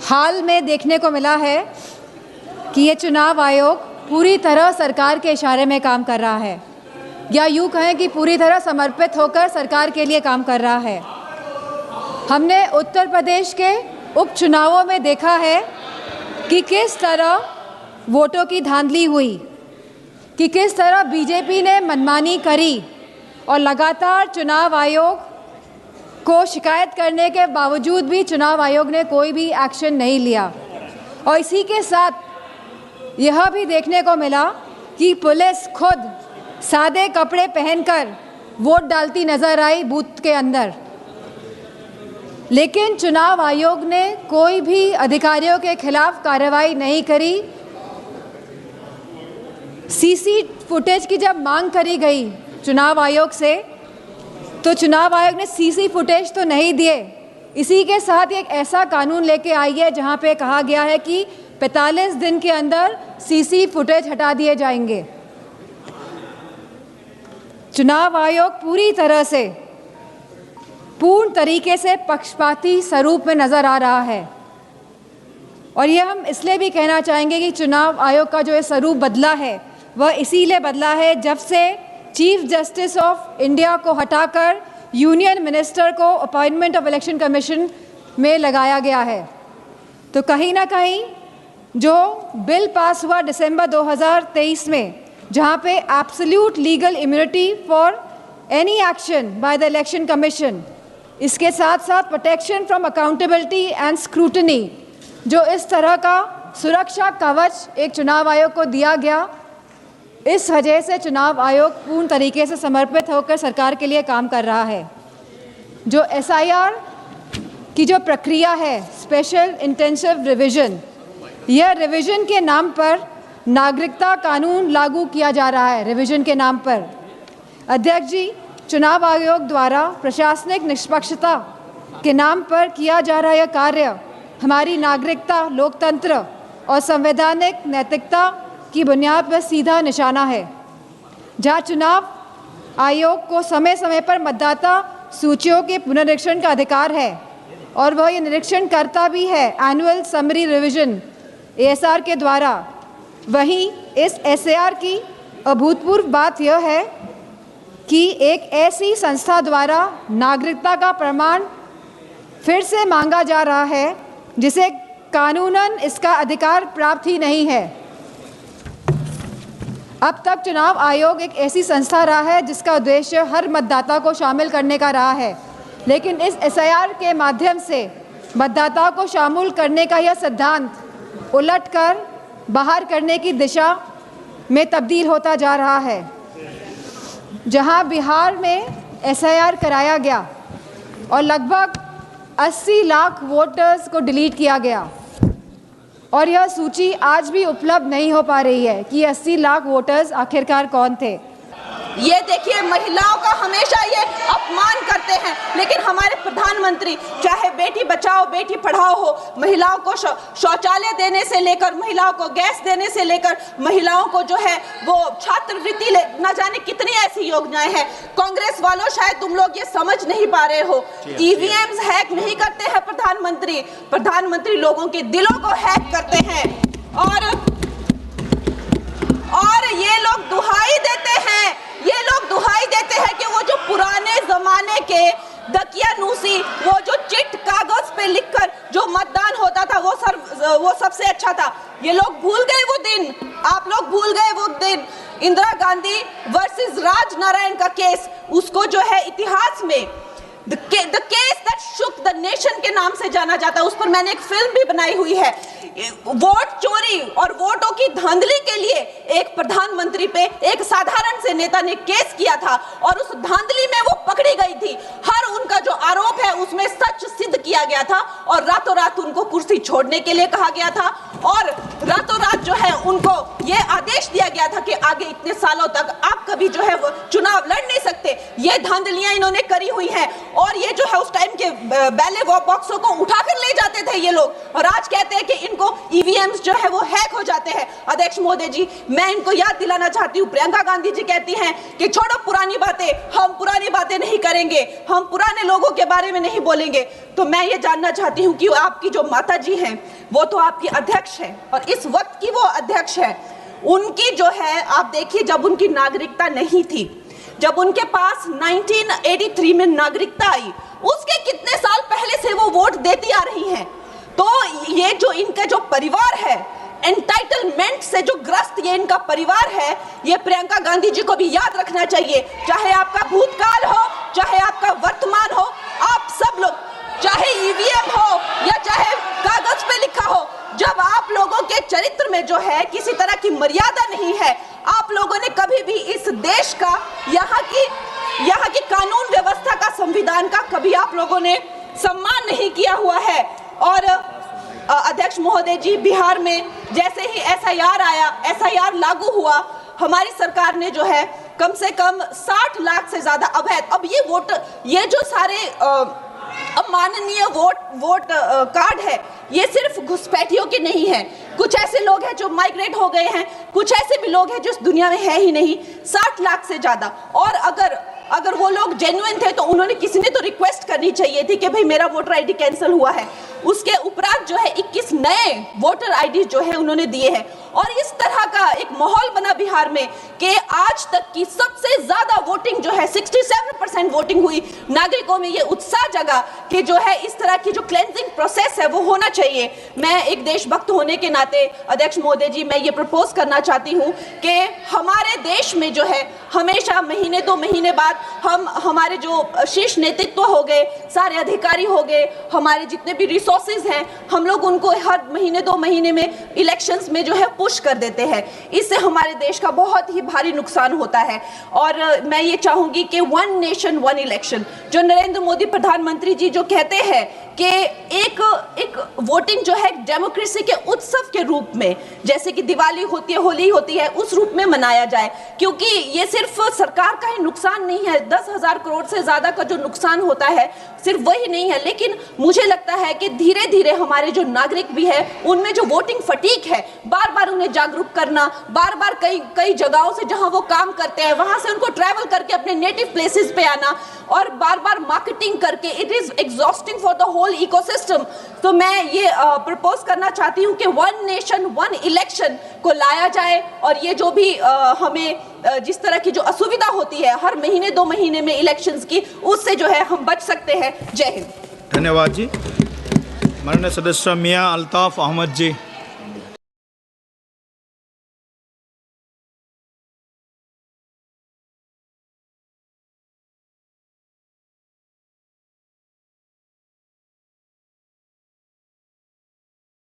हाल में देखने को मिला है कि ये चुनाव आयोग पूरी तरह सरकार के इशारे में काम कर रहा है, या यूँ कहें कि पूरी तरह समर्पित होकर सरकार के लिए काम कर रहा है। हमने उत्तर प्रदेश के उपचुनावों में देखा है कि किस तरह वोटों की धांधली हुई, कि किस तरह बीजेपी ने मनमानी करी और लगातार चुनाव आयोग को शिकायत करने के बावजूद भी चुनाव आयोग ने कोई भी एक्शन नहीं लिया। और इसी के साथ यह भी देखने को मिला कि पुलिस खुद सादे कपड़े पहनकर वोट डालती नजर आई बूथ के अंदर, लेकिन चुनाव आयोग ने कोई भी अधिकारियों के खिलाफ कार्रवाई नहीं करी। सीसी फुटेज की जब मांग करी गई चुनाव आयोग से, तो चुनाव आयोग ने सीसी फुटेज तो नहीं दिए। इसी के साथ एक ऐसा कानून लेके आई है जहां पे कहा गया है कि 45 दिन के अंदर सीसी फुटेज हटा दिए जाएंगे। चुनाव आयोग पूरी तरह से पूर्ण तरीके से पक्षपाती स्वरूप में नज़र आ रहा है। और ये हम इसलिए भी कहना चाहेंगे कि चुनाव आयोग का जो ये स्वरूप बदला है वह इसीलिए बदला है जब से चीफ जस्टिस ऑफ इंडिया को हटाकर यूनियन मिनिस्टर को अपॉइंटमेंट ऑफ इलेक्शन कमीशन में लगाया गया है। तो कहीं ना कहीं जो बिल पास हुआ दिसंबर 2023 में, जहां पे absolute legal immunity for any action by the election commission, इसके साथ साथ protection from accountability and scrutiny, जो इस तरह का सुरक्षा कवच एक चुनाव आयोग को दिया गया, इस वजह से चुनाव आयोग पूर्ण तरीके से समर्पित होकर सरकार के लिए काम कर रहा है। जो SIR की जो प्रक्रिया है, स्पेशल इंटेंसिव रिवीजन, यह रिवीजन के नाम पर नागरिकता कानून लागू किया जा रहा है। रिवीजन के नाम पर अध्यक्ष जी, चुनाव आयोग द्वारा प्रशासनिक निष्पक्षता के नाम पर किया जा रहा यह कार्य हमारी नागरिकता, लोकतंत्र और संवैधानिक नैतिकता की बुनियाद पर सीधा निशाना है। जहां चुनाव आयोग को समय समय पर मतदाता सूचियों के पुनरीक्षण का अधिकार है और वह ये निरीक्षण करता भी है एनुअल समरी रिवीजन ASR के द्वारा, वहीं इस SAR की अभूतपूर्व बात यह है कि एक ऐसी संस्था द्वारा नागरिकता का प्रमाण फिर से मांगा जा रहा है जिसे कानूनन इसका अधिकार प्राप्त ही नहीं है। अब तक चुनाव आयोग एक ऐसी संस्था रहा है जिसका उद्देश्य हर मतदाता को शामिल करने का रहा है, लेकिन इस SIR के माध्यम से मतदाता को शामिल करने का यह सिद्धांत उलटकर बाहर करने की दिशा में तब्दील होता जा रहा है। जहां बिहार में SIR कराया गया और लगभग 80 लाख वोटर्स को डिलीट किया गया, और यह सूची आज भी उपलब्ध नहीं हो पा रही है कि 80 लाख वोटर्स आखिरकार कौन थे। ये देखिए, महिलाओं का हमेशा ये अपमान करते हैं, लेकिन हमारे प्रधानमंत्री चाहे बेटी बचाओ बेटी पढ़ाओ हो, महिलाओं को शौचालय देने से लेकर, महिलाओं को गैस देने से लेकर, महिलाओं को जो है वो छात्रवृत्ति न जाने कितनी ऐसी योजनाएं हैं। कांग्रेस वालों, शायद तुम लोग ये समझ नहीं पा रहे हो, EVMs हैक नहीं करते हैं प्रधानमंत्री लोगों के दिलों को हैक करते हैं। और ये लोग दुहाई देते हैं कि वो जो पुराने जमाने के दकियानूसी, वो जो चिट कागज पे लिखकर जो मतदान होता था वो सबसे अच्छा था। ये लोग भूल गए वो दिन, आप लोग भूल गए वो दिन। इंदिरा गांधी वर्सेस राजनारायण का केस, उसको जो है इतिहास में the case that shook the nation के नाम से जाना जाता है। उस पर मैंने एक फिल्म भी बनाई हुई है। वोट चोरी और वोटों की धांधली के लिए एक प्रधानमंत्री पे एक साधारण से नेता ने केस किया था और उस धांधली में वो पकड़ी गई थी। हर उनका जो आरोप है उसमें सच सिद्ध किया गया था और रातों रात उनको कुर्सी छोड़ने के लिए कहा गया था और रातों रात जो है उनको ये आदेश दिया गया था कि आगे इतने सालों तक आप कभी जो है वो चुनाव लड़ नहीं सकते। ये धांधलियां इन्होंने करी हुई हैं और ये जो है उस टाइम के बैलेट बॉक्सों को उठाकर ले जाते थे ये लोग, और आज कहते हैं कि इनको ईवीएम्स जो है वो हैक हो जाते हैं। अध्यक्ष महोदय जी, मैं इनको याद दिलाना चाहती हूँ, प्रियंका गांधी जी कहती हैं कि छोड़ो पुरानी बातें, हम पुरानी बातें नहीं करेंगे, हम पुराने लोगों के बारे में नहीं बोलेंगे। तो मैं ये जानना चाहती हूँ कि आपकी जो माता जी हैं वो तो आपकी अध्यक्ष है और इस वक्त की वो अध्यक्ष है, उनकी जो है आप देखिए जब उनकी नागरिकता नहीं थी, जब उनके पास 1983 में नागरिकता आई, उसके कितने साल पहले से वो वोट देती आ रही हैं। तो ये जो इनका जो परिवार है, एंटाइटलमेंट से जो ग्रस्त ये इनका परिवार है, ये प्रियंका गांधी जी को भी याद रखना चाहिए। चाहे आपका भूतकाल हो, चाहे आपका वर्तमान हो, आप सब लोग, चाहे ईवीएम हो या चाहे कागज पे लिखा हो, जब आप लोगों के चरित्र में जो है किसी तरह की मर्यादा नहीं है, आप लोगों ने कभी भी इस देश का, यहाँ की कानून व्यवस्था का, संविधान का कभी आप लोगों ने सम्मान नहीं किया हुआ है। और अध्यक्ष महोदय जी, बिहार में जैसे ही एसआईआर आया, एसआईआर लागू हुआ, हमारी सरकार ने जो है कम से कम 60 लाख से ज्यादा अवैध, अब ये वोट, ये जो सारे अमाननीय वोट कार्ड है, ये सिर्फ घुसपैठियों के नहीं है, कुछ ऐसे लोग हैं जो माइग्रेट हो गए हैं, कुछ ऐसे भी लोग हैं जो इस दुनिया में है ही नहीं, 60 लाख से ज्यादा। और अगर वो लोग जेन्युइन थे तो उन्होंने, किसी ने तो रिक्वेस्ट करनी चाहिए थी कि भाई मेरा वोटर आईडी कैंसिल हुआ है। उसके उपरांत जो है 21 नए वोटर आईडी जो है उन्होंने दिए हैं, और इस तरह का एक माहौल बना बिहार में कि आज तक की सबसे ज्यादा वोटिंग जो है 67% वोटिंग हुई। नागरिकों में ये उत्साह जगा कि जो है इस तरह की जो क्लेंजिंग प्रोसेस है वो होना चाहिए। मैं एक देशभक्त होने के नाते अध्यक्ष महोदय जी, मैं ये प्रपोज करना चाहती हूँ कि हमारे देश में जो है हमेशा महीने 2 महीने बाद हमारे जो शीर्ष नेतृत्व हो गए, सारे अधिकारी हो गए, हमारे जितने भी रिसोर्सेज हैं, हम लोग उनको हर महीने 2 महीने में इलेक्शंस में जो है पुश कर देते हैं। इससे हमारे देश का बहुत ही भारी नुकसान होता है। और मैं ये चाहूंगी कि 1 नेशन 1 इलेक्शन, जो नरेंद्र मोदी प्रधानमंत्री जी जो कहते हैं कि एक वोटिंग जो है डेमोक्रेसी के उत्सव के रूप में, जैसे कि दिवाली होती है, होली होती है, उस रूप में मनाया जाए, क्योंकि ये सिर्फ सरकार का ही नुकसान नहीं है। 10,000 करोड़ से ज्यादा का जो नुकसान होता है सिर्फ वही नहीं है, लेकिन मुझे लगता है कि धीरे धीरे हमारे जो नागरिक भी है उनमें जो वोटिंग फटीक है, बार बार उन्हें जागरूक करना, बार बार कई जगहों से जहां वो काम करते हैं वहां से उनको ट्रैवल करके अपने नेटिव प्लेसेस पे आना और बार बार मार्केटिंग करके, it is exhausting for the whole ecosystem. तो मैं ये प्रपोज करना चाहती हूँ कि 1 नेशन 1 इलेक्शन को लाया जाए, और ये जो भी हमें जिस तरह की जो असुविधा होती है हर महीने 2 महीने में इलेक्शंस की, उससे जो है हम बच सकते हैं। जय हिंद। धन्यवाद जी। माननीय सदस्य मियां अल्ताफ अहमद जी।